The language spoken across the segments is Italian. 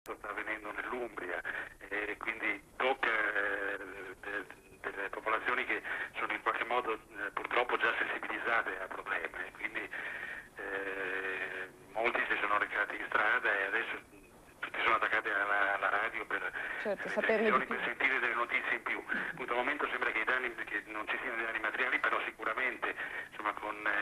sta avvenendo nell'Umbria, e quindi tocca delle popolazioni che sono in qualche modo purtroppo già sensibilizzate al problema, e quindi molti si sono recati in strada e adesso tutti sono attaccati alla radio per sentire delle notizie in più. Appunto, al momento sembra che che non ci siano dei danni materiali, però sicuramente insomma,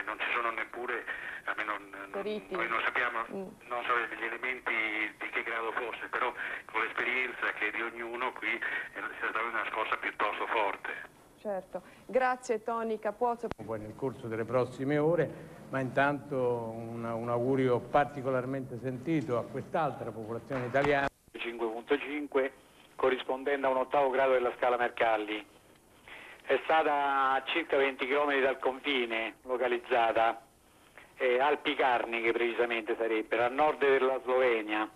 non ci sono neppure, almeno noi non sappiamo, non so gli elementi di che grado fosse, però con l'esperienza che di ognuno qui è stata una scossa piuttosto forte. Certo, grazie Tony Capozzo. Poi nel corso delle prossime ore, ma intanto un augurio particolarmente sentito a quest'altra popolazione italiana. 5.5 corrispondente a un 8° grado della scala Mercalli. È stata a circa 20 km dal confine localizzata, Alpi Carniche precisamente sarebbero, a nord della Slovenia.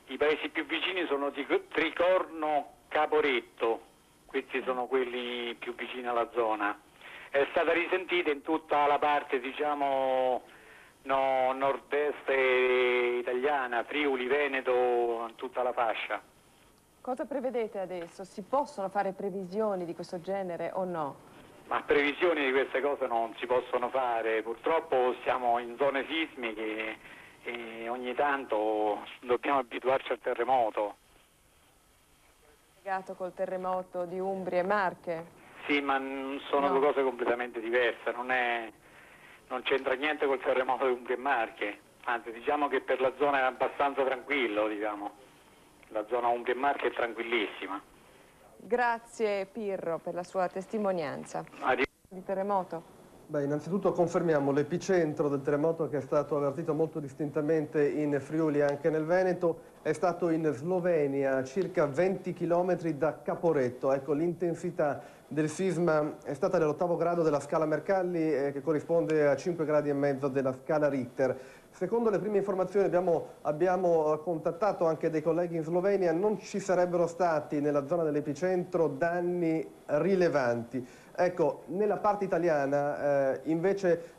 I paesi più vicini sono Tricorno, Caporetto. Questi sono quelli più vicini alla zona. È stata risentita in tutta la parte, diciamo, nord-est italiana, Friuli, Veneto, in tutta la fascia. Cosa prevedete adesso? Si possono fare previsioni di questo genere o no? Ma previsioni di queste cose non si possono fare. Purtroppo siamo in zone sismiche e ogni tanto dobbiamo abituarci al terremoto. Legato col terremoto di Umbria e Marche? Sì, ma sono due cose completamente diverse, non c'entra niente col terremoto di Umbria e Marche, anzi diciamo che per la zona è abbastanza tranquillo, diciamo. La zona Umbria e Marche è tranquillissima. Grazie Pirro per la sua testimonianza. Di terremoto. Beh, innanzitutto confermiamo l'epicentro del terremoto, che è stato avvertito molto distintamente in Friuli e anche nel Veneto, è stato in Slovenia, a circa 20 km da Caporetto. Ecco, l'intensità del sisma è stata dell'8° grado della scala Mercalli, che corrisponde a 5,5 gradi della scala Richter. Secondo le prime informazioni abbiamo contattato anche dei colleghi in Slovenia, non ci sarebbero stati nella zona dell'epicentro danni rilevanti. Ecco, nella parte italiana invece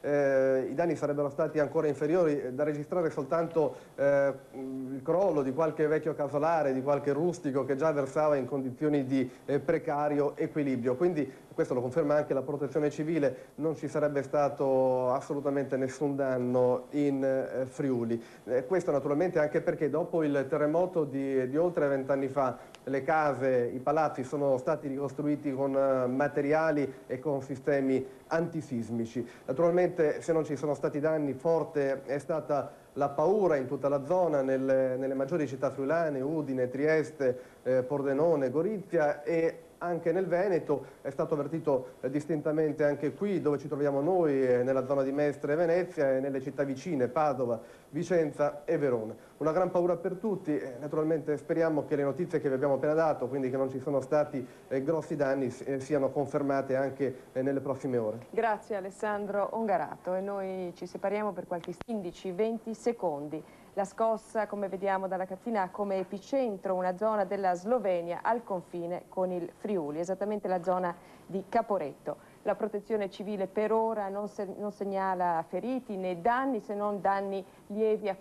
i danni sarebbero stati ancora inferiori, da registrare soltanto il crollo di qualche vecchio casolare, di qualche rustico che già versava in condizioni di precario equilibrio. Quindi questo lo conferma anche la Protezione Civile, non ci sarebbe stato assolutamente nessun danno in Friuli. Questo naturalmente anche perché dopo il terremoto di oltre 20 anni fa le case, i palazzi sono stati ricostruiti con materiali e con sistemi antisismici. Naturalmente se non ci sono stati danni, forte è stata la paura in tutta la zona, nelle maggiori città friulane, Udine, Trieste, Pordenone, Gorizia, e anche nel Veneto. È stato avvertito distintamente anche qui dove ci troviamo noi, nella zona di Mestre e Venezia, e nelle città vicine, Padova, Vicenza e Verona. Una gran paura per tutti, naturalmente speriamo che le notizie che vi abbiamo appena dato, quindi che non ci sono stati grossi danni, siano confermate anche nelle prossime ore. Grazie Alessandro Ongarato, e noi ci separiamo per qualche 15-20 secondi. La scossa, come vediamo dalla cartina, ha come epicentro una zona della Slovenia al confine con il Friuli, esattamente la zona di Caporetto. La Protezione Civile per ora non segnala feriti né danni, se non danni lievi a...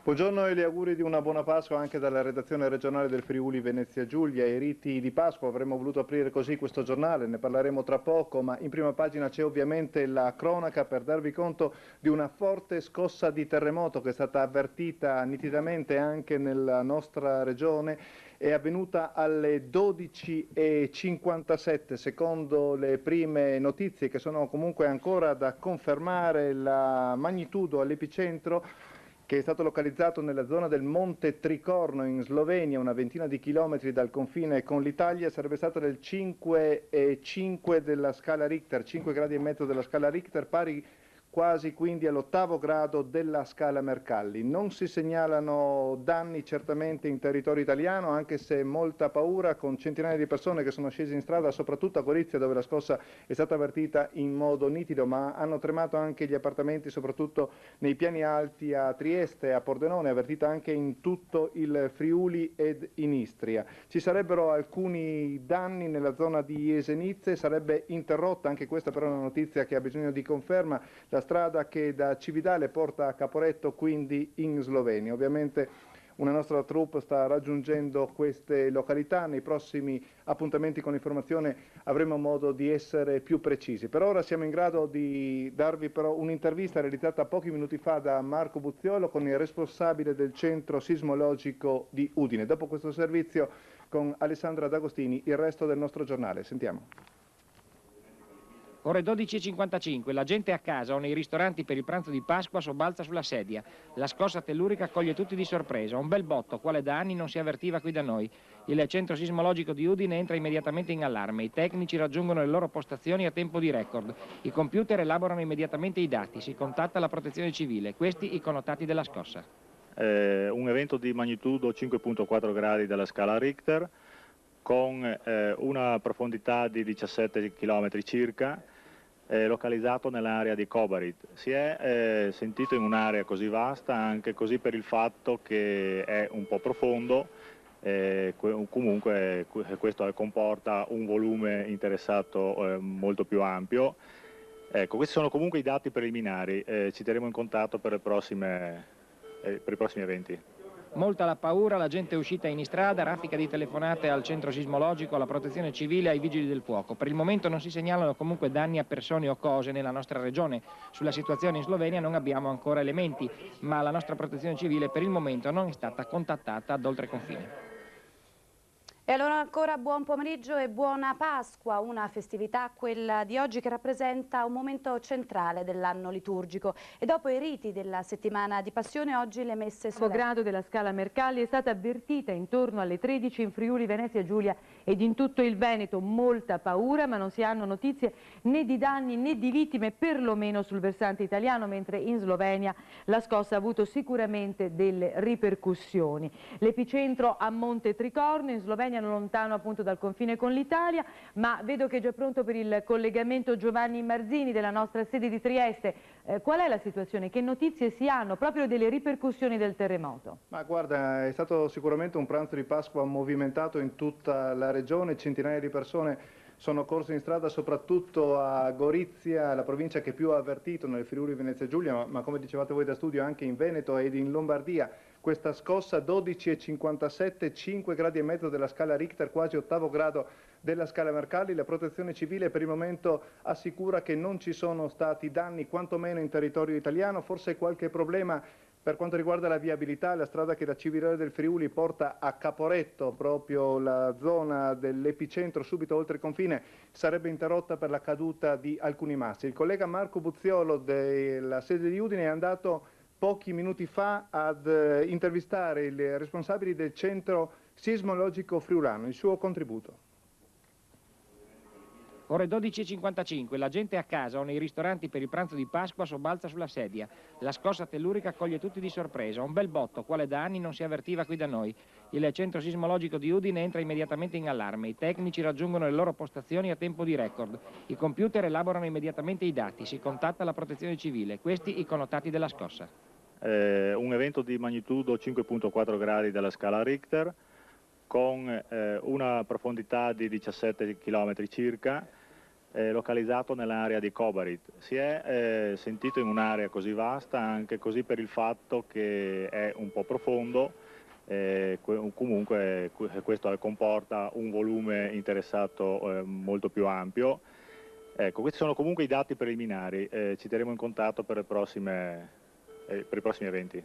Buongiorno e gli auguri di una buona Pasqua anche dalla redazione regionale del Friuli Venezia Giulia. I riti di Pasqua, avremmo voluto aprire così questo giornale, ne parleremo tra poco, ma in prima pagina c'è ovviamente la cronaca per darvi conto di una forte scossa di terremoto che è stata avvertita nitidamente anche nella nostra regione. È avvenuta alle 12:57, secondo le prime notizie che sono comunque ancora da confermare. La magnitudo all'epicentro, che è stato localizzato nella zona del Monte Tricorno in Slovenia, una ventina di chilometri dal confine con l'Italia, sarebbe stato del 5,5 della scala Richter, 5,5 gradi della scala Richter, pari quasi quindi all'8° grado della scala Mercalli. Non si segnalano danni certamente in territorio italiano, anche se molta paura, con centinaia di persone che sono scese in strada, soprattutto a Gorizia, dove la scossa è stata avvertita in modo nitido, ma hanno tremato anche gli appartamenti, soprattutto nei piani alti a Trieste, a Pordenone, avvertita anche in tutto il Friuli ed in Istria. Ci sarebbero alcuni danni nella zona di Jesenice, sarebbe interrotta, anche questa però è una notizia che ha bisogno di conferma, la strada che da Cividale porta a Caporetto, quindi in Slovenia. Ovviamente una nostra troupe sta raggiungendo queste località. Nei prossimi appuntamenti con l'informazione avremo modo di essere più precisi. Per ora siamo in grado di darvi però un'intervista realizzata pochi minuti fa da Marco Buzziolo con il responsabile del centro sismologico di Udine. Dopo questo servizio con Alessandra D'Agostini il resto del nostro giornale. Sentiamo. Ore 12:55, la gente a casa o nei ristoranti per il pranzo di Pasqua sobbalza sulla sedia. La scossa tellurica coglie tutti di sorpresa, un bel botto, quale da anni non si avvertiva qui da noi. Il centro sismologico di Udine entra immediatamente in allarme, i tecnici raggiungono le loro postazioni a tempo di record, i computer elaborano immediatamente i dati, si contatta la protezione civile, questi i connotati della scossa. Un evento di magnitudo 5.4 gradi dalla scala Richter, con una profondità di 17 km circa, localizzato nell'area di Kobarid. Si è sentito in un'area così vasta anche così per il fatto che è un po' profondo, comunque questo comporta un volume interessato molto più ampio. Ecco, questi sono comunque i dati preliminari, ci terremo in contatto per i prossimi eventi. Molta la paura, la gente è uscita in strada, raffica di telefonate al centro sismologico, alla protezione civile, ai vigili del fuoco. Per il momento non si segnalano comunque danni a persone o cose nella nostra regione. Sulla situazione in Slovenia non abbiamo ancora elementi, ma la nostra protezione civile per il momento non è stata contattata ad oltre confine. E allora ancora buon pomeriggio e buona Pasqua, una festività, quella di oggi, che rappresenta un momento centrale dell'anno liturgico. E dopo i riti della settimana di Passione, oggi le messe solenne. Il grado della scala Mercalli è stata avvertita intorno alle 13 in Friuli, Venezia Giulia ed in tutto il Veneto. Molta paura, ma non si hanno notizie né di danni né di vittime, perlomeno sul versante italiano, mentre in Slovenia la scossa ha avuto sicuramente delle ripercussioni. L'epicentro a Monte Tricorno, in Slovenia, lontano appunto dal confine con l'Italia, ma vedo che è già pronto per il collegamento Giovanni Marzini della nostra sede di Trieste. Qual è la situazione? Che notizie si hanno proprio delle ripercussioni del terremoto? Ma guarda, è stato sicuramente un pranzo di Pasqua movimentato in tutta la regione, centinaia di persone sono corse in strada, soprattutto a Gorizia, la provincia che più ha avvertito nel Friuli Venezia Giulia, ma come dicevate voi da studio anche in Veneto ed in Lombardia. Questa scossa 12,57, 5 gradi e mezzo della scala Richter, quasi ottavo grado della scala Mercalli. La protezione civile per il momento assicura che non ci sono stati danni, quantomeno in territorio italiano, forse qualche problema per quanto riguarda la viabilità. La strada che da Cividale del Friuli porta a Caporetto, proprio la zona dell'epicentro subito oltre il confine, sarebbe interrotta per la caduta di alcuni massi. Il collega Marco Buzziolo della sede di Udine è andato pochi minuti fa ad intervistare i responsabili del centro sismologico friulano, il suo contributo. Ore 12:55, la gente a casa o nei ristoranti per il pranzo di Pasqua sobbalza sulla sedia. La scossa tellurica coglie tutti di sorpresa, un bel botto, quale da anni non si avvertiva qui da noi. Il centro sismologico di Udine entra immediatamente in allarme, i tecnici raggiungono le loro postazioni a tempo di record, i computer elaborano immediatamente i dati, si contatta la protezione civile, questi i connotati della scossa. Un evento di magnitudo 5.4 gradi dalla scala Richter, con una profondità di 17 km circa, localizzato nell'area di Kobarid. Si è sentito in un'area così vasta anche così per il fatto che è un po' profondo, comunque questo comporta un volume interessato molto più ampio. Ecco, questi sono comunque i dati preliminari, ci terremo in contatto per i prossimi eventi.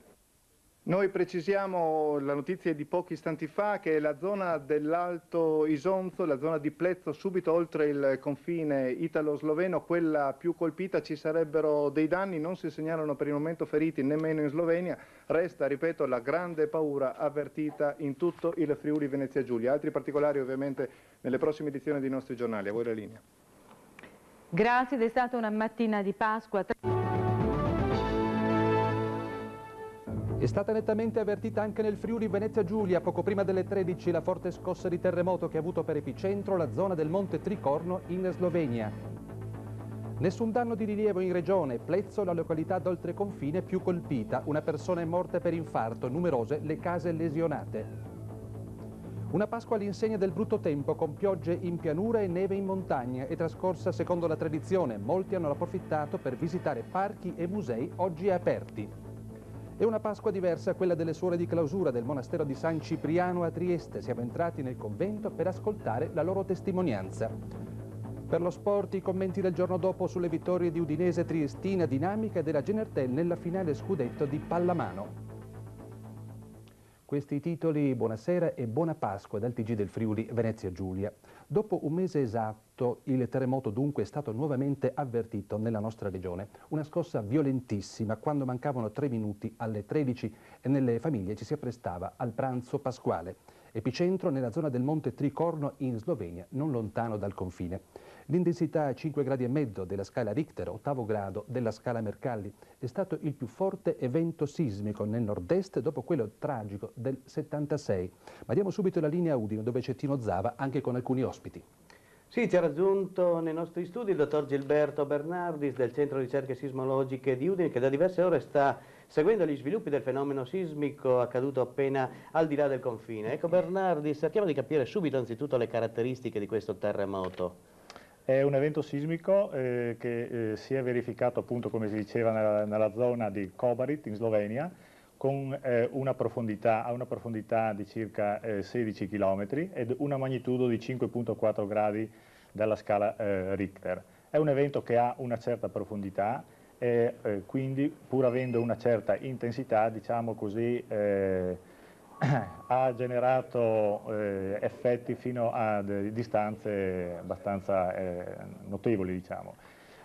Noi precisiamo la notizia di pochi istanti fa che la zona dell'Alto Isonzo, la zona di Plezzo, subito oltre il confine italo-sloveno, quella più colpita. Ci sarebbero dei danni, non si segnalano per il momento feriti nemmeno in Slovenia. Resta, ripeto, la grande paura avvertita in tutto il Friuli Venezia Giulia. Altri particolari ovviamente nelle prossime edizioni dei nostri giornali. A voi la linea. Grazie, ed è stata una mattina di Pasqua. È stata nettamente avvertita anche nel Friuli Venezia Giulia, poco prima delle 13, la forte scossa di terremoto che ha avuto per epicentro la zona del Monte Tricorno in Slovenia. Nessun danno di rilievo in regione, Plezzo la località d'oltre confine più colpita, una persona è morta per infarto, numerose le case lesionate. Una Pasqua all'insegna del brutto tempo, con piogge in pianura e neve in montagna, è trascorsa secondo la tradizione. Molti hanno approfittato per visitare parchi e musei oggi aperti. È una Pasqua diversa quella delle suore di clausura del monastero di San Cipriano a Trieste. Siamo entrati nel convento per ascoltare la loro testimonianza. Per lo sport, i commenti del giorno dopo sulle vittorie di Udinese Triestina Dinamica e della Genertel nella finale scudetto di pallamano. Questi titoli, buonasera e buona Pasqua dal TG del Friuli Venezia Giulia. Dopo un mese esatto, il terremoto dunque è stato nuovamente avvertito nella nostra regione. Una scossa violentissima quando mancavano 3 minuti alle 13 e nelle famiglie ci si apprestava al pranzo pasquale. Epicentro nella zona del Monte Tricorno in Slovenia, non lontano dal confine. L'intensità 5,5 gradi della scala Richter, 8° grado della scala Mercalli, è stato il più forte evento sismico nel nord-est dopo quello tragico del 76. Ma diamo subito la linea a Udine, dove c'è Tino Zava, anche con alcuni ospiti. Sì, ci ha raggiunto nei nostri studi il dottor Gilberto Bernardis del Centro Ricerche Sismologiche di Udine, che da diverse ore sta seguendo gli sviluppi del fenomeno sismico accaduto appena al di là del confine. Ecco Bernardis, cerchiamo di capire subito anzitutto le caratteristiche di questo terremoto. È un evento sismico che si è verificato appunto, come si diceva, nella zona di Kobarit in Slovenia, con una profondità di circa 16 km ed una magnitudo di 5,4 gradi dalla scala Richter. È un evento che ha una certa profondità e quindi, pur avendo una certa intensità, diciamo così, ha generato effetti fino a distanze abbastanza notevoli, diciamo.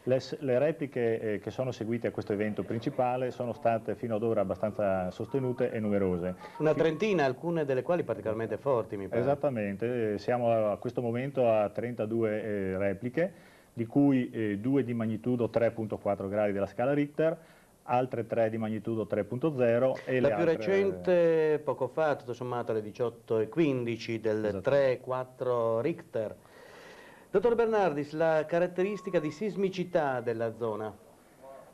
Le repliche che sono seguite a questo evento principale sono state fino ad ora abbastanza sostenute e numerose. Una trentina, alcune delle quali particolarmente forti, mi pare. Esattamente, siamo a questo momento a 32 repliche, di cui 2 di magnitudo 3,4 gradi della scala Richter, altre 3 di magnitudo 3,0 e la le più altre... recente poco fa, tutto sommato alle 18:15 del 3,4 Richter. Dottor Bernardis, la caratteristica di sismicità della zona?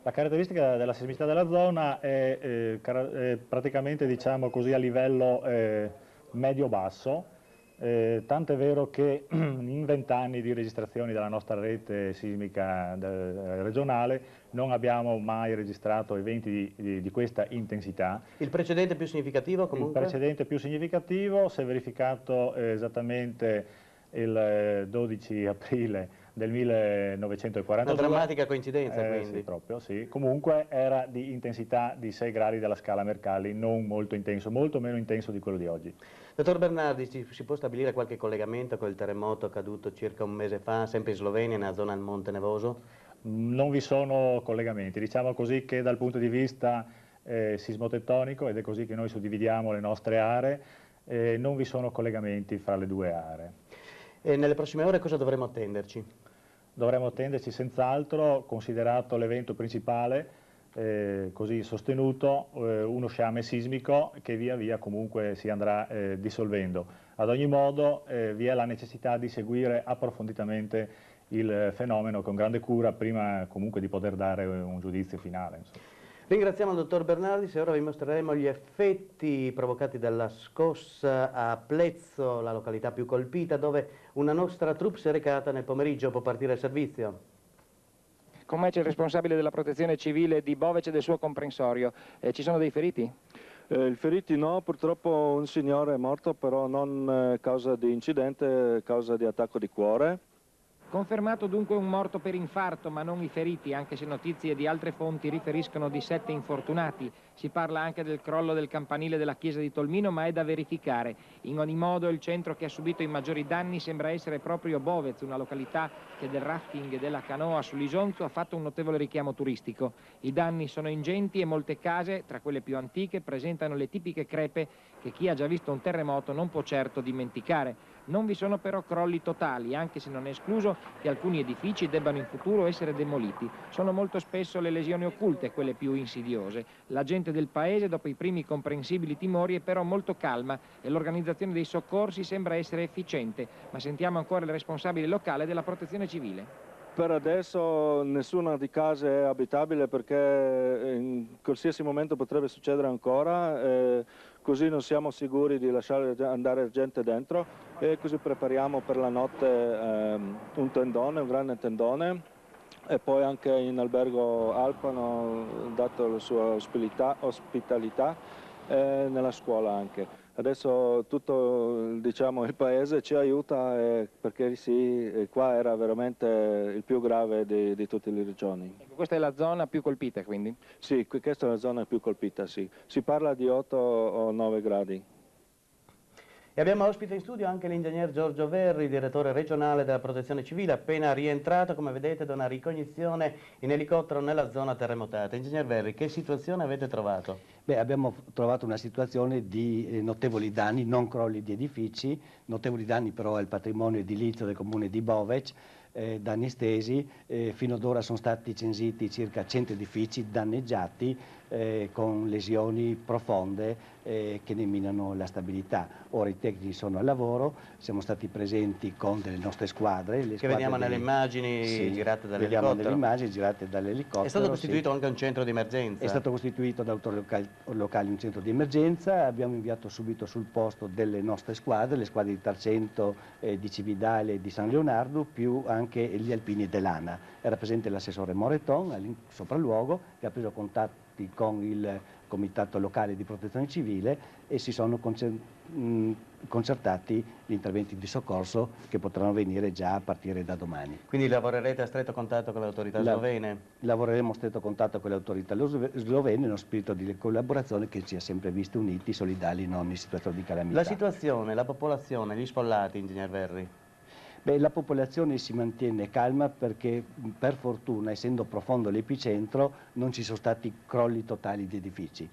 La caratteristica della sismicità della zona è praticamente, diciamo così, a livello medio-basso, tant'è vero che in 20 anni di registrazioni della nostra rete sismica regionale non abbiamo mai registrato eventi di questa intensità. Il precedente più significativo comunque? Il precedente più significativo si è verificato esattamente il 12 aprile del 1942. Una drammatica coincidenza, quindi. Sì, proprio, sì. Comunque era di intensità di 6 gradi della scala Mercalli, non molto intenso, molto meno intenso di quello di oggi. Dottor Bernardis, si può stabilire qualche collegamento con il terremoto accaduto circa un mese fa, sempre in Slovenia, nella zona del Monte Nevoso? Non vi sono collegamenti, diciamo così che dal punto di vista sismotettonico, ed è così che noi suddividiamo le nostre aree, non vi sono collegamenti fra le due aree. E nelle prossime ore cosa dovremo attenderci? Dovremo attenderci senz'altro, considerato l'evento principale, così sostenuto, uno sciame sismico che via via comunque si andrà dissolvendo. Ad ogni modo vi è la necessità di seguire approfonditamente il fenomeno con grande cura prima comunque di poter dare un giudizio finale. Insomma. Ringraziamo il dottor Bernardis e ora vi mostreremo gli effetti provocati dalla scossa a Plezzo, la località più colpita, dove una nostra troupe si è recata nel pomeriggio. Può partire il servizio. Con me c'è il responsabile della protezione civile di Bovec e del suo comprensorio. Ci sono dei feriti? Feriti no, purtroppo un signore è morto, però non causa di incidente, causa di attacco di cuore. Confermato dunque un morto per infarto, ma non i feriti, anche se notizie di altre fonti riferiscono di 7 infortunati. Si parla anche del crollo del campanile della chiesa di Tolmino, ma è da verificare. In ogni modo il centro che ha subito i maggiori danni sembra essere proprio Bovec, una località che del rafting e della canoa sull'Isonzo ha fatto un notevole richiamo turistico. I danni sono ingenti e molte case, tra quelle più antiche, presentano le tipiche crepe che chi ha già visto un terremoto non può certo dimenticare. Non vi sono però crolli totali, anche se non è escluso che alcuni edifici debbano in futuro essere demoliti. Sono molto spesso le lesioni occulte quelle più insidiose. La gente del paese, dopo i primi comprensibili timori, è però molto calma e l'organizzazione dei soccorsi sembra essere efficiente. Ma sentiamo ancora il responsabile locale della protezione civile. Per adesso nessuna di case è abitabile perché in qualsiasi momento potrebbe succedere ancora. così non siamo sicuri di lasciare andare gente dentro, e così prepariamo per la notte un tendone, un grande tendone, e poi anche in albergo Alpano, dato la sua ospitalità, nella scuola anche. Adesso tutto, diciamo, il paese ci aiuta, perché sì, qua era veramente il più grave di tutte le regioni. Questa è la zona più colpita, quindi? Sì, questa è la zona più colpita, sì. Si parla di 8 o 9 gradi. E abbiamo ospite in studio anche l'ingegner Giorgio Verri, direttore regionale della Protezione Civile, appena rientrato, come vedete, da una ricognizione in elicottero nella zona terremotata. Ingegner Verri, che situazione avete trovato? Beh, abbiamo trovato una situazione di notevoli danni, non crolli di edifici, notevoli danni però al patrimonio edilizio del comune di Bovec, danni estesi. Fino ad ora sono stati censiti circa 100 edifici danneggiati con lesioni profonde che ne minano la stabilità. Ora i tecnici sono al lavoro, siamo stati presenti con delle nostre squadre. Che vediamo nelle immagini girate dall'elicottero. Vediamo nelle immagini girate dall'elicottero. È stato costituito anche un centro di emergenza? È stato costituito da autori locali un centro di emergenza, abbiamo inviato subito sul posto delle nostre squadre, le squadre di Tarcento, di Cividale e di San Leonardo, più anche gli alpini dell'ANA. Era presente l'assessore Moreton al sopralluogo, che ha preso contatti con il Comitato Locale di Protezione Civile e si sono concertati gli interventi di soccorso che potranno venire già a partire da domani. Quindi lavorerete a stretto contatto con le autorità slovene? Lavoreremo a stretto contatto con le autorità slovene in uno spirito di collaborazione che ci ha sempre visti uniti, solidali in ogni situazione di calamità. La situazione, la popolazione, gli sfollati, ingegner Verri? Beh, la popolazione si mantiene calma perché per fortuna, essendo profondo l'epicentro, non ci sono stati crolli totali di edifici.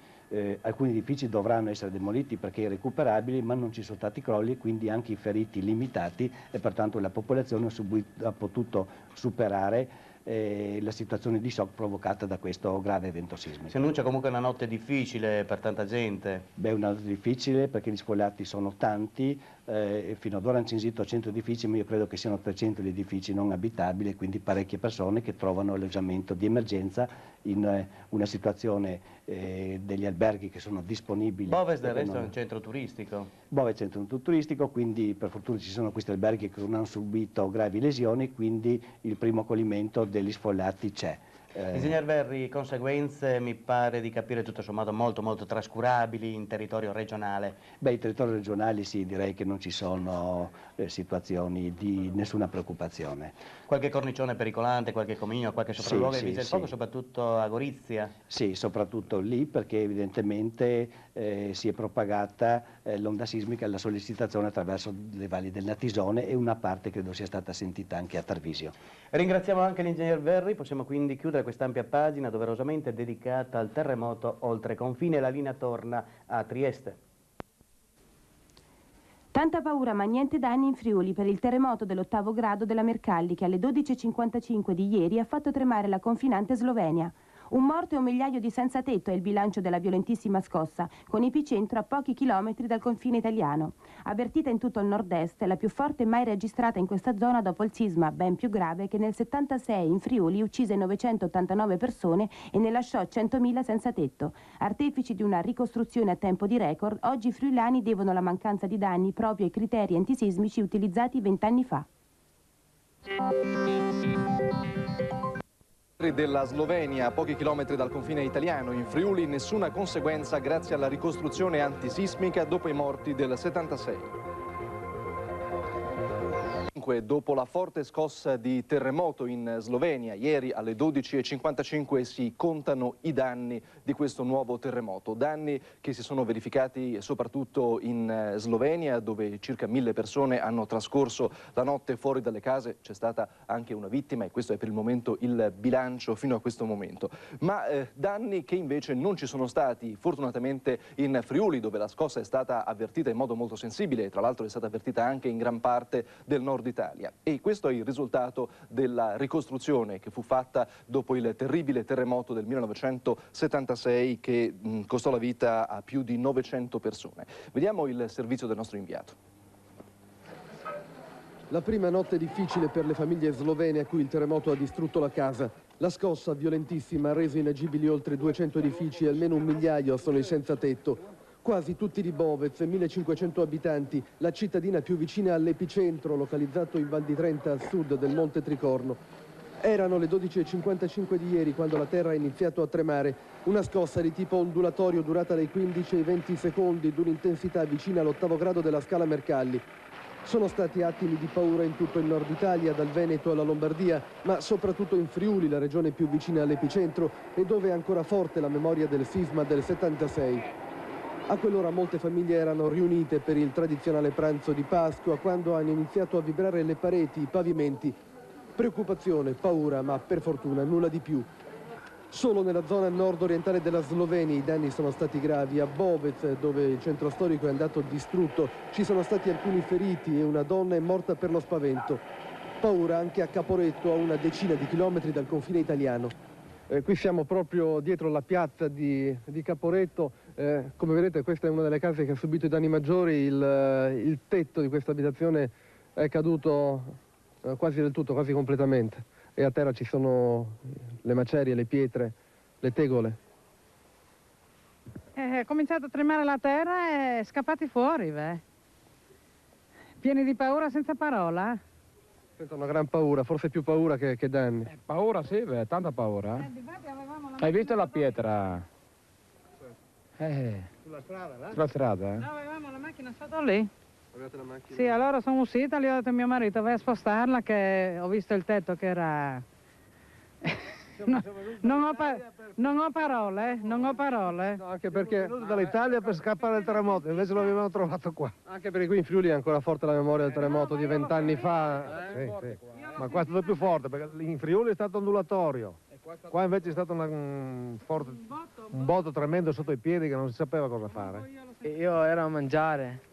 Alcuni edifici dovranno essere demoliti perché irrecuperabili, ma non ci sono stati crolli, quindi anche i feriti limitati, e pertanto la popolazione ha potuto superare la situazione di shock provocata da questo grave evento sismico. Si annuncia comunque una notte difficile per tanta gente? Beh, una notte difficile perché gli sfollati sono tanti, fino ad ora hanno censito 100 edifici, ma io credo che siano 300 gli edifici non abitabili, quindi parecchie persone che trovano alloggiamento di emergenza in una situazione degli alberghi che sono disponibili. Boves del resto è un centro turistico? Boves è un centro turistico, quindi per fortuna ci sono questi alberghi che non hanno subito gravi lesioni, quindi il primo accoglimento degli sfollati c'è. Ingegner Verri, conseguenze mi pare di capire tutto sommato molto trascurabili in territorio regionale. Beh, in territorio regionale sì, direi che non ci sono situazioni di nessuna preoccupazione. Qualche cornicione pericolante, qualche cominio, qualche sopralluogo di il fuoco, soprattutto a Gorizia? Sì, soprattutto lì perché evidentemente si è propagata l'onda sismica, la sollecitazione attraverso le valli del Natisone, e una parte credo sia stata sentita anche a Tarvisio. Ringraziamo anche l'ingegner Verri, possiamo quindi chiudere quest'ampia pagina doverosamente dedicata al terremoto oltre confine. La linea torna a Trieste. Tanta paura ma niente danni in Friuli per il terremoto dell'8° grado della Mercalli che alle 12:55 di ieri ha fatto tremare la confinante Slovenia. Un morto e un migliaio di senza tetto è il bilancio della violentissima scossa, con epicentro a pochi chilometri dal confine italiano. Avvertita in tutto il nord-est, è la più forte mai registrata in questa zona dopo il sisma, ben più grave, che nel 76 in Friuli uccise 989 persone e ne lasciò 100.000 senza tetto. Artefici di una ricostruzione a tempo di record, oggi i friulani devono la mancanza di danni proprio ai criteri antisismici utilizzati 20 anni fa. Della Slovenia, a pochi chilometri dal confine italiano, in Friuli nessuna conseguenza grazie alla ricostruzione antisismica dopo i morti del 76. Dopo la forte scossa di terremoto in Slovenia, ieri alle 12:55 si contano i danni di questo nuovo terremoto. Danni che si sono verificati soprattutto in Slovenia, dove circa 1000 persone hanno trascorso la notte fuori dalle case. C'è stata anche una vittima e questo è per il momento il bilancio fino a questo momento. Ma danni che invece non ci sono stati, fortunatamente, in Friuli, dove la scossa è stata avvertita in modo molto sensibile e tra l'altro è stata avvertita anche in gran parte del nord Italia. E questo è il risultato della ricostruzione che fu fatta dopo il terribile terremoto del 1976 che costò la vita a più di 900 persone. Vediamo il servizio del nostro inviato. La prima notte difficile per le famiglie slovene a cui il terremoto ha distrutto la casa. La scossa violentissima ha reso inagibili oltre 200 edifici e almeno un migliaio sono i senza tetto. quasi tutti di Bovec, 1500 abitanti, la cittadina più vicina all'epicentro, localizzato in Val di Trenta a sud del Monte Tricorno. Erano le 12:55 di ieri quando la terra ha iniziato a tremare, una scossa di tipo ondulatorio durata dai 15 ai 20 secondi, d'un'intensità vicina all'8° grado della scala Mercalli. Sono stati attimi di paura in tutto il nord Italia, dal Veneto alla Lombardia, ma soprattutto in Friuli, la regione più vicina all'epicentro e dove è ancora forte la memoria del sisma del 76. A quell'ora molte famiglie erano riunite per il tradizionale pranzo di Pasqua, quando hanno iniziato a vibrare le pareti, i pavimenti. Preoccupazione, paura, ma per fortuna nulla di più. Solo nella zona nord-orientale della Slovenia i danni sono stati gravi. A Bovec, dove il centro storico è andato distrutto, ci sono stati alcuni feriti e una donna è morta per lo spavento. Paura anche a Caporetto, a una decina di chilometri dal confine italiano. Qui siamo proprio dietro la piazza di Caporetto. Come vedete, questa è una delle case che ha subito i danni maggiori. Il tetto di questa abitazione è caduto quasi del tutto, quasi completamente, e a terra ci sono le macerie, le pietre, le tegole. È cominciato a tremare la terra e scappati fuori, beh. Pieni di paura senza parola. Sento una gran paura, forse più paura che danni. Paura sì, beh, tanta paura. Hai visto la pietra? Sulla strada, là? Sulla strada, No, avevamo la macchina sotto lì. Avete la macchina? Sì, allora sono uscita, gli ho detto a mio marito, vai a spostarla che ho visto il tetto che era... non ho parole, non ho parole. No, anche perché... Siamo venuti dall'Italia per scappare dal terremoto, invece lo avevamo trovato qua. Anche perché qui in Friuli è ancora forte la memoria del terremoto di 20 anni fa. Sì. Ma questo è più forte, perché in Friuli è stato ondulatorio. Qua invece è stato un botto tremendo sotto i piedi che non si sapeva cosa fare. Io ero a mangiare.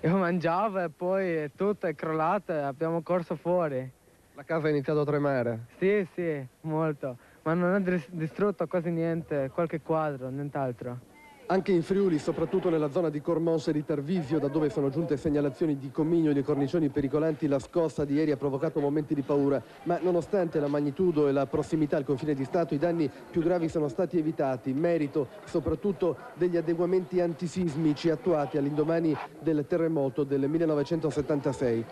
Io mangiavo e poi tutto è crollato e abbiamo corso fuori. La casa ha iniziato a tremare? Sì, molto. Ma non ha distrutto quasi niente, qualche quadro, nient'altro. Anche in Friuli, soprattutto nella zona di Cormons e di Tarvisio, da dove sono giunte segnalazioni di comignoli e cornicioni pericolanti, la scossa di ieri ha provocato momenti di paura, ma nonostante la magnitudo e la prossimità al confine di Stato, i danni più gravi sono stati evitati, merito soprattutto degli adeguamenti antisismici attuati all'indomani del terremoto del 1976.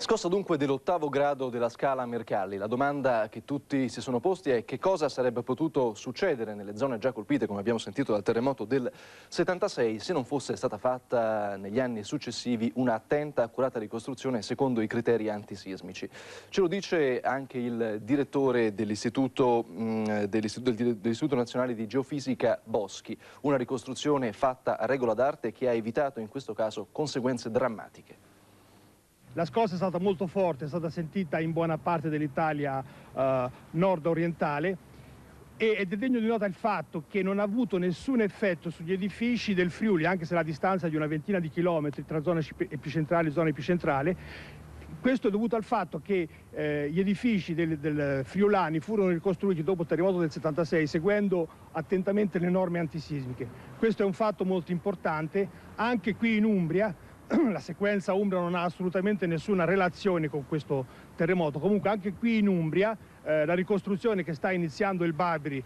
Scossa dunque dell'8° grado della scala Mercalli. La domanda che tutti si sono posti è che cosa sarebbe potuto succedere nelle zone già colpite, come abbiamo sentito, dal terremoto del 76, se non fosse stata fatta negli anni successivi una attenta, accurata ricostruzione secondo i criteri antisismici. Ce lo dice anche il direttore dell'Istituto Nazionale di Geofisica Boschi, una ricostruzione fatta a regola d'arte che ha evitato in questo caso conseguenze drammatiche. La scossa è stata molto forte, è stata sentita in buona parte dell'Italia nord-orientale ed è degno di nota il fatto che non ha avuto nessun effetto sugli edifici del Friuli, anche se la distanza è di una ventina di chilometri tra zona epicentrale e zona epicentrale. Questo è dovuto al fatto che gli edifici del friulani furono ricostruiti dopo il terremoto del 76 seguendo attentamente le norme antisismiche. Questo è un fatto molto importante. Anche qui in Umbria la sequenza umbra non ha assolutamente nessuna relazione con questo terremoto. Comunque anche qui in Umbria la ricostruzione che sta iniziando il Babri,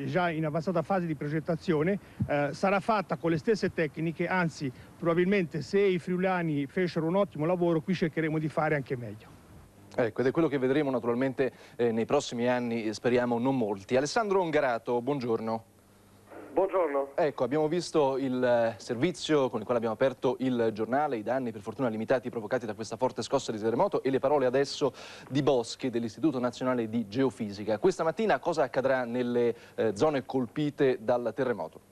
già in avanzata fase di progettazione, sarà fatta con le stesse tecniche, anzi probabilmente se i friulani fecero un ottimo lavoro qui cercheremo di fare anche meglio. Ecco, ed è quello che vedremo naturalmente nei prossimi anni, speriamo non molti. Alessandro Ongarato, buongiorno. Buongiorno. Ecco, abbiamo visto il servizio con il quale abbiamo aperto il giornale, i danni per fortuna limitati provocati da questa forte scossa di terremoto e le parole adesso di Boschi dell'Istituto Nazionale di Geofisica. Questa mattina cosa accadrà nelle zone colpite dal terremoto?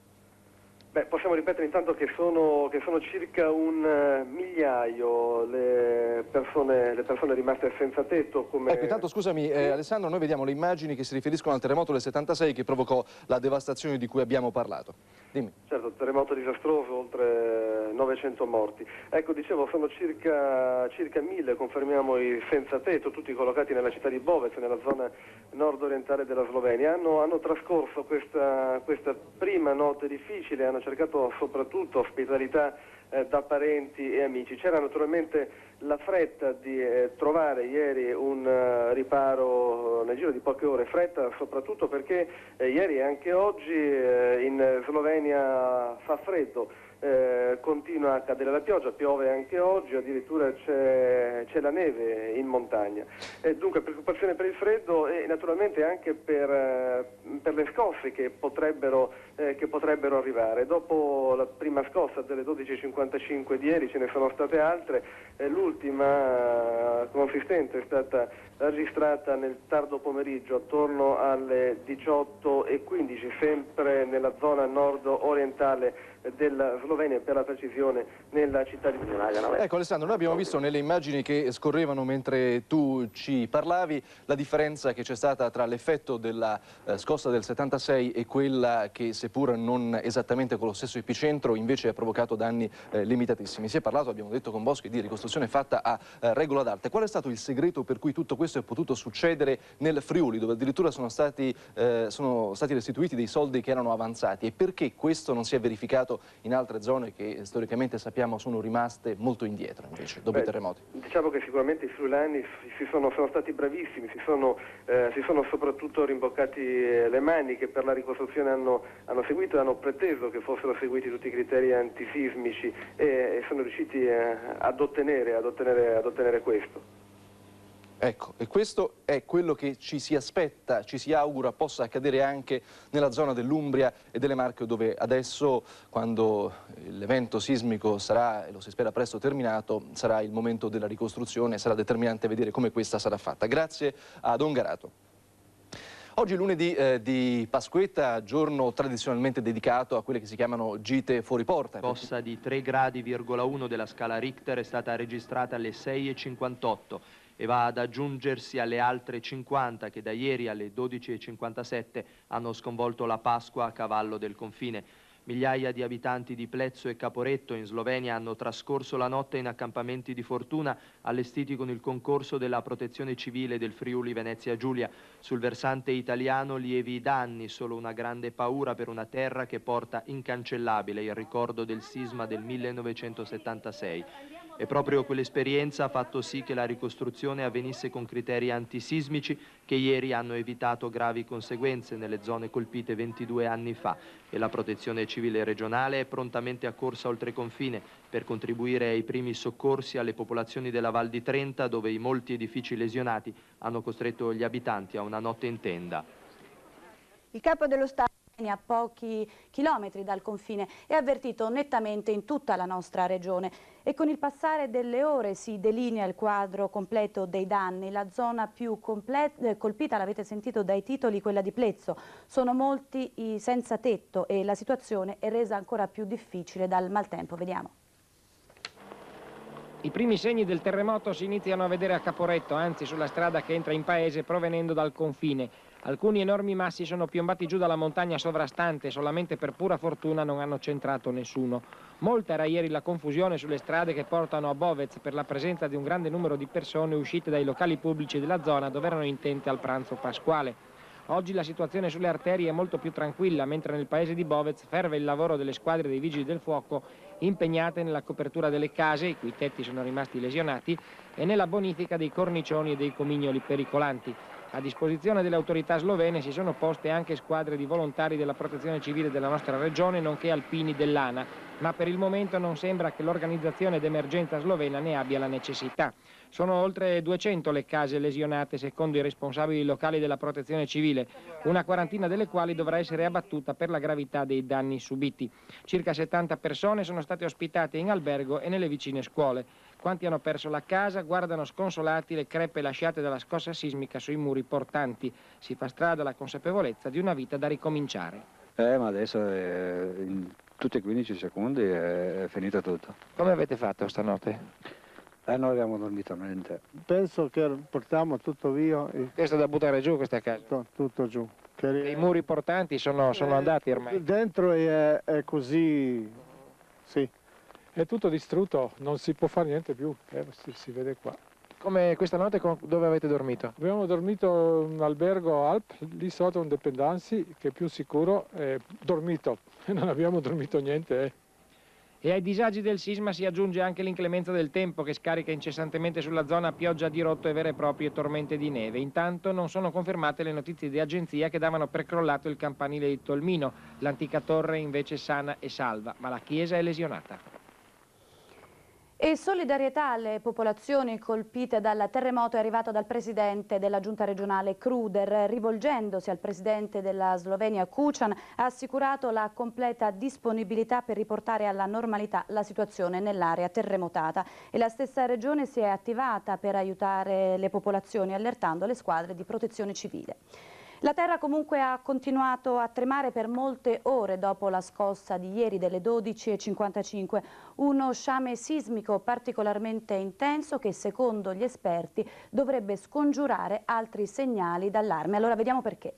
Beh, possiamo ripetere intanto che sono circa un migliaio le persone rimaste senza tetto. Come... Ecco, intanto scusami Alessandro, noi vediamo le immagini che si riferiscono al terremoto del 76 che provocò la devastazione di cui abbiamo parlato. Dimmi. Certo, terremoto disastroso, oltre 900 morti. Ecco, dicevo, sono circa 1000, confermiamo, i senza tetto, tutti collocati nella città di Bovec, nella zona nord-orientale della Slovenia. Hanno trascorso questa prima notte difficile, hanno cercato soprattutto ospitalità da parenti e amici. C'era naturalmente la fretta di trovare ieri un riparo nel giro di poche ore, fretta soprattutto perché ieri e anche oggi in Slovenia fa freddo. Continua a cadere la pioggia, piove anche oggi, addirittura c'è la neve in montagna. Dunque preoccupazione per il freddo e naturalmente anche per le scosse che potrebbero arrivare. Dopo la prima scossa delle 12:55 di ieri ce ne sono state altre, l'ultima consistente è stata registrata nel tardo pomeriggio attorno alle 18:15, sempre nella zona nord-orientale della Slovenia, per la precisione nella città di Nagano. Ecco Alessandro, noi abbiamo visto nelle immagini che scorrevano mentre tu ci parlavi la differenza che c'è stata tra l'effetto della scossa del 76 e quella che, seppur non esattamente con lo stesso epicentro, invece ha provocato danni limitatissimi. Si è parlato, abbiamo detto con Boschi, di ricostruzione fatta a regola d'arte. Qual è stato il segreto per cui tutto questo è potuto succedere nel Friuli, dove addirittura sono stati restituiti dei soldi che erano avanzati, e perché questo non si è verificato in altre zone che storicamente sappiamo sono rimaste molto indietro invece dopo i terremoti? Diciamo che sicuramente i friulani sono stati bravissimi, si sono soprattutto rimboccati le maniche per la ricostruzione, hanno seguito e hanno preteso che fossero seguiti tutti i criteri antisismici e sono riusciti ad ottenere questo. Ecco, e questo è quello che ci si aspetta, ci si augura possa accadere anche nella zona dell'Umbria e delle Marche, dove adesso, quando l'evento sismico sarà, e lo si spera presto terminato, sarà il momento della ricostruzione, sarà determinante vedere come questa sarà fatta. Grazie ad Ongarato. Oggi lunedì di Pasquetta, giorno tradizionalmente dedicato a quelle che si chiamano gite fuori porta. Scossa di 3,1 gradi della scala Richter è stata registrata alle 6:58 e va ad aggiungersi alle altre 50 che da ieri alle 12:57 hanno sconvolto la Pasqua a cavallo del confine. Migliaia di abitanti di Plezzo e Caporetto in Slovenia hanno trascorso la notte in accampamenti di fortuna allestiti con il concorso della Protezione Civile del Friuli Venezia Giulia. Sul versante italiano lievi danni, solo una grande paura per una terra che porta incancellabile il ricordo del sisma del 1976. E proprio quell'esperienza ha fatto sì che la ricostruzione avvenisse con criteri antisismici che ieri hanno evitato gravi conseguenze nelle zone colpite 22 anni fa, e la Protezione Civile regionale è prontamente accorsa oltre confine per contribuire ai primi soccorsi alle popolazioni della Val di Trenta, dove i molti edifici lesionati hanno costretto gli abitanti a una notte in tenda. Il capo dello Stato, a pochi chilometri dal confine, è avvertito nettamente in tutta la nostra regione e con il passare delle ore si delinea il quadro completo dei danni. La zona più colpita, l'avete sentito dai titoli, quella di Plezzo. Sono molti i senza tetto e la situazione è resa ancora più difficile dal maltempo. Vediamo. I primi segni del terremoto si iniziano a vedere a Caporetto, anzi sulla strada che entra in paese provenendo dal confine. Alcuni enormi massi sono piombati giù dalla montagna sovrastante, solamente per pura fortuna non hanno centrato nessuno. Molta era ieri la confusione sulle strade che portano a Bovec per la presenza di un grande numero di persone uscite dai locali pubblici della zona dove erano intente al pranzo pasquale. Oggi la situazione sulle arterie è molto più tranquilla, mentre nel paese di Bovec ferve il lavoro delle squadre dei vigili del fuoco impegnate nella copertura delle case, i cui tetti sono rimasti lesionati, e nella bonifica dei cornicioni e dei comignoli pericolanti. A disposizione delle autorità slovene si sono poste anche squadre di volontari della Protezione Civile della nostra regione, nonché alpini dell'ANA, ma per il momento non sembra che l'organizzazione d'emergenza slovena ne abbia la necessità. Sono oltre 200 le case lesionate secondo i responsabili locali della Protezione Civile, una quarantina delle quali dovrà essere abbattuta per la gravità dei danni subiti. Circa 70 persone sono state ospitate in albergo e nelle vicine scuole. Quanti hanno perso la casa guardano sconsolati le crepe lasciate dalla scossa sismica sui muri portanti. Si fa strada la consapevolezza di una vita da ricominciare. Ma adesso in tutti i 15 secondi è finito tutto. Come avete fatto stanotte? Noi abbiamo dormito niente. Penso che portiamo tutto via. Questo è da buttare giù questa casa? Tutto giù. I muri portanti sono andati ormai? Dentro è così, sì. È tutto distrutto, non si può fare niente più, si vede qua. Come questa notte dove avete dormito? Abbiamo dormito in un albergo Alp, lì sotto un dependency, che è più sicuro, dormito. Non abbiamo dormito niente. E ai disagi del sisma si aggiunge anche l'inclemenza del tempo che scarica incessantemente sulla zona pioggia a dirotto e vere e proprie tormente di neve. Intanto non sono confermate le notizie di agenzia che davano per crollato il campanile di Tolmino. L'antica torre invece sana e salva, ma la chiesa è lesionata. E solidarietà alle popolazioni colpite dal terremoto è arrivato dal presidente della giunta regionale Kruder. Rivolgendosi al presidente della Slovenia Kucan, ha assicurato la completa disponibilità per riportare alla normalità la situazione nell'area terremotata. E la stessa regione si è attivata per aiutare le popolazioni, allertando le squadre di protezione civile. La terra comunque ha continuato a tremare per molte ore dopo la scossa di ieri delle 12:55, uno sciame sismico particolarmente intenso che secondo gli esperti dovrebbe scongiurare altri segnali d'allarme. Allora vediamo perché.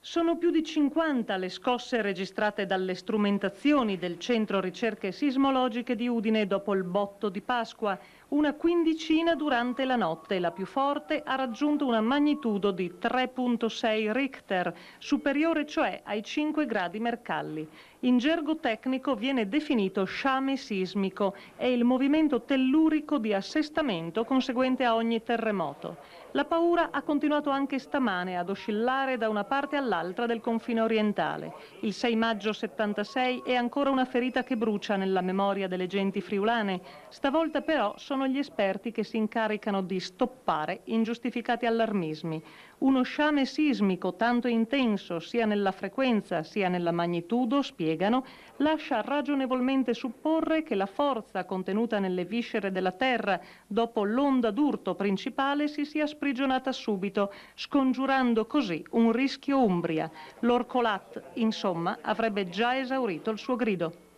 Sono più di 50 le scosse registrate dalle strumentazioni del Centro Ricerche Sismologiche di Udine dopo il botto di Pasqua, una quindicina durante la notte. La più forte ha raggiunto una magnitudo di 3,6 Richter, superiore cioè ai 5 gradi Mercalli. In gergo tecnico viene definito sciame sismico, è il movimento tellurico di assestamento conseguente a ogni terremoto. La paura ha continuato anche stamane ad oscillare da una parte all'altra del confine orientale. Il 6 maggio 76 è ancora una ferita che brucia nella memoria delle genti friulane. Stavolta però sono gli esperti che si incaricano di stoppare ingiustificati allarmismi. Uno sciame sismico tanto intenso sia nella frequenza sia nella magnitudo, spiegano, lascia ragionevolmente supporre che la forza contenuta nelle viscere della Terra dopo l'onda d'urto principale si sia sprigionata subito, scongiurando così un rischio Umbria. L'Orcolat, insomma, avrebbe già esaurito il suo grido.